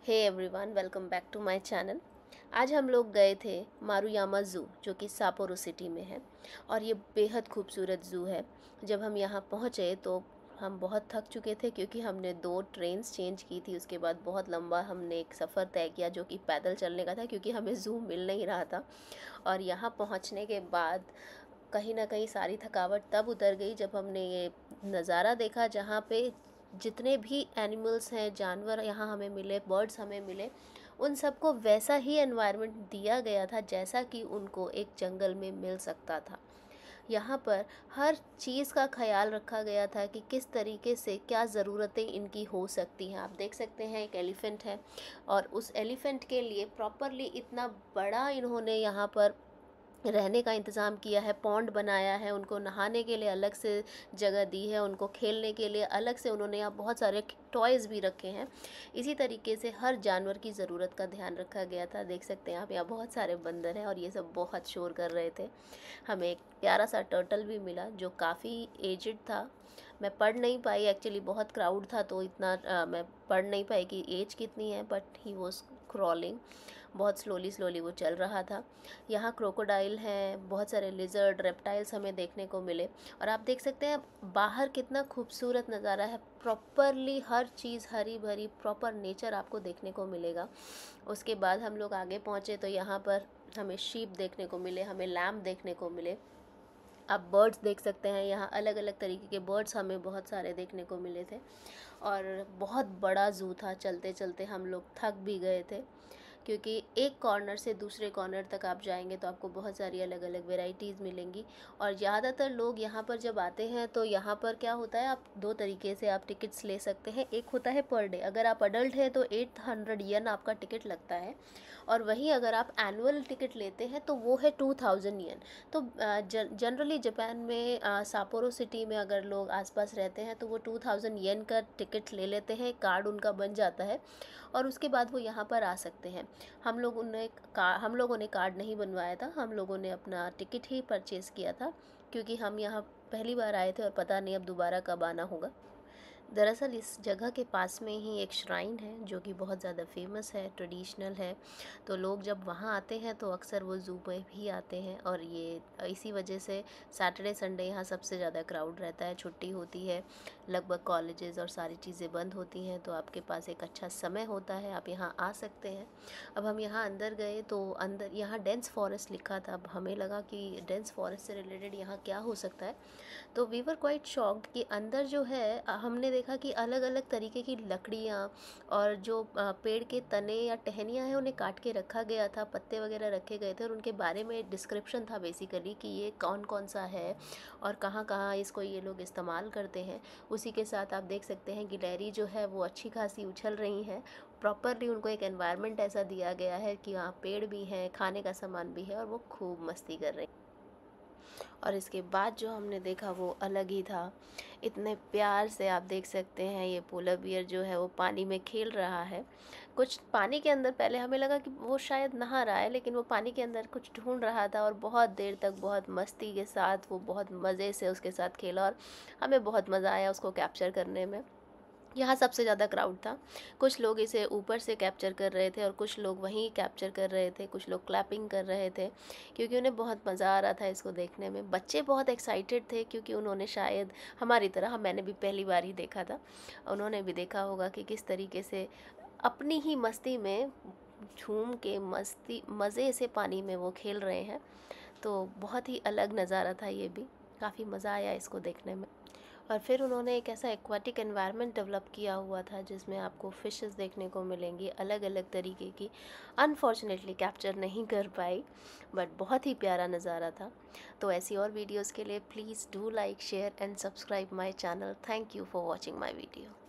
Hey everyone, welcome back to my channel. आज हम लोग गए थे मारुयामा ज़ू, जो कि सापोरो सिटी में है और ये बेहद खूबसूरत ज़ू है। जब हम यहाँ पहुँचे तो हम बहुत थक चुके थे, क्योंकि हमने 2 ट्रेन्स चेंज की थी। उसके बाद बहुत लंबा हमने एक सफ़र तय किया, जो कि पैदल चलने का था, क्योंकि हमें ज़ू मिल नहीं रहा था। और यहाँ पहुँचने के बाद कहीं ना कहीं सारी थकावट तब उतर गई जब हमने ये नज़ारा देखा, जहाँ पे जितने भी एनिमल्स हैं, जानवर यहाँ हमें मिले, बर्ड्स हमें मिले, उन सबको वैसा ही एनवायरनमेंट दिया गया था जैसा कि उनको एक जंगल में मिल सकता था। यहाँ पर हर चीज़ का ख्याल रखा गया था कि किस तरीके से क्या ज़रूरतें इनकी हो सकती हैं। आप देख सकते हैं एक एलिफ़ेंट है, और उस एलिफ़ेंट के लिए प्रॉपरली इतना बड़ा इन्होंने यहाँ पर रहने का इंतज़ाम किया है, पॉन्ड बनाया है, उनको नहाने के लिए अलग से जगह दी है, उनको खेलने के लिए अलग से उन्होंने यहाँ बहुत सारे टॉयज़ भी रखे हैं। इसी तरीके से हर जानवर की ज़रूरत का ध्यान रखा गया था। देख सकते हैं आप, यहाँ बहुत सारे बंदर हैं और ये सब बहुत शोर कर रहे थे। हमें एक प्यारा सा टर्टल भी मिला जो काफ़ी एजड था। मैं पढ़ नहीं पाई, एक्चुअली बहुत क्राउड था, तो इतना मैं पढ़ नहीं पाई कि एज कितनी है, बट ही वॉज क्रॉलिंग। बहुत स्लोली स्लोली वो चल रहा था। यहाँ क्रोकोडाइल हैं, बहुत सारे लिजर्ड, रेप्टाइल्स हमें देखने को मिले। और आप देख सकते हैं बाहर कितना खूबसूरत नज़ारा है। प्रॉपरली हर चीज़ हरी भरी, प्रॉपर नेचर आपको देखने को मिलेगा। उसके बाद हम लोग आगे पहुँचे तो यहाँ पर हमें शीप देखने को मिले, हमें लैम्प देखने को मिले। आप बर्ड्स देख सकते हैं, यहाँ अलग अलग तरीके के बर्ड्स हमें बहुत सारे देखने को मिले थे। और बहुत बड़ा ज़ू था, चलते चलते हम लोग थक भी गए थे, क्योंकि एक कॉर्नर से दूसरे कॉर्नर तक आप जाएंगे तो आपको बहुत सारी अलग अलग वेराइटीज़ मिलेंगी। और ज़्यादातर लोग यहाँ पर जब आते हैं तो यहाँ पर क्या होता है, आप 2 तरीके से आप टिकट्स ले सकते हैं। एक होता है पर डे, अगर आप अडल्ट हैं तो 800 येन आपका टिकट लगता है, और वहीं अगर आप एनुअल टिकट लेते हैं तो वो है 2000 येन। तो जनरली जापान में सापोरो सिटी में अगर लोग आसपास रहते हैं तो वो 2000 येन का टिकट ले लेते हैं, कार्ड उनका बन जाता है, और उसके बाद वो यहाँ पर आ सकते हैं। हम लोगों ने कार्ड नहीं बनवाया था, हम लोगों ने अपना टिकट ही परचेज़ किया था, क्योंकि हम यहाँ पहली बार आए थे और पता नहीं अब दोबारा कब आना होगा। दरअसल इस जगह के पास में ही एक श्राइन है जो कि बहुत ज़्यादा फेमस है, ट्रेडिशनल है। तो लोग जब वहाँ आते हैं तो अक्सर वो ज़ू में भी आते हैं, और ये इसी वजह से सैटरडे संडे यहाँ सबसे ज़्यादा क्राउड रहता है, छुट्टी होती है, लगभग कॉलेजेस और सारी चीज़ें बंद होती हैं, तो आपके पास एक अच्छा समय होता है, आप यहाँ आ सकते हैं। अब हम यहाँ अंदर गए तो अंदर यहाँ डेंस फॉरेस्ट लिखा था। अब हमें लगा कि डेंस फॉरेस्ट से रिलेटेड यहाँ क्या हो सकता है, तो वी वर क्वाइट शॉक्ड कि अंदर जो है हमने देखा कि अलग अलग तरीके की लकड़ियाँ और जो पेड़ के तने या टहनियाँ हैं उन्हें काट के रखा गया था, पत्ते वगैरह रखे गए थे, और उनके बारे में डिस्क्रिप्शन था बेसिकली कि ये कौन कौन सा है और कहाँ कहाँ इसको ये लोग इस्तेमाल करते हैं। उसी के साथ आप देख सकते हैं गिलहरी जो है वो अच्छी खासी उछल रही हैं। प्रॉपरली उनको एक एनवायरनमेंट ऐसा दिया गया है कि वहाँ पेड़ भी हैं, खाने का सामान भी है, और वो खूब मस्ती कर रही। और इसके बाद जो हमने देखा वो अलग ही था। इतने प्यार से आप देख सकते हैं ये पोलर बियर जो है वो पानी में खेल रहा है। कुछ पानी के अंदर, पहले हमें लगा कि वो शायद नहा रहा है, लेकिन वो पानी के अंदर कुछ ढूंढ रहा था, और बहुत देर तक बहुत मस्ती के साथ वो बहुत मज़े से उसके साथ खेला, और हमें बहुत मज़ा आया उसको कैप्चर करने में। यहाँ सबसे ज़्यादा क्राउड था। कुछ लोग इसे ऊपर से कैप्चर कर रहे थे और कुछ लोग वहीं कैप्चर कर रहे थे, कुछ लोग क्लैपिंग कर रहे थे, क्योंकि उन्हें बहुत मज़ा आ रहा था इसको देखने में। बच्चे बहुत एक्साइटेड थे, क्योंकि उन्होंने शायद हमारी तरह, मैंने भी पहली बार ही देखा था, उन्होंने भी देखा होगा कि किस तरीके से अपनी ही मस्ती में झूम के मस्ती मज़े से पानी में वो खेल रहे हैं। तो बहुत ही अलग नज़ारा था ये भी, काफ़ी मज़ा आया इसको देखने में। और फिर उन्होंने एक ऐसा एक्वाटिक एनवायरनमेंट डेवलप किया हुआ था जिसमें आपको फ़िशेस देखने को मिलेंगी अलग अलग तरीके की। अनफॉर्चुनेटली कैप्चर नहीं कर पाई, बट बहुत ही प्यारा नज़ारा था। तो ऐसी और वीडियोस के लिए please do like, share and subscribe my channel. Thank you for watching my video.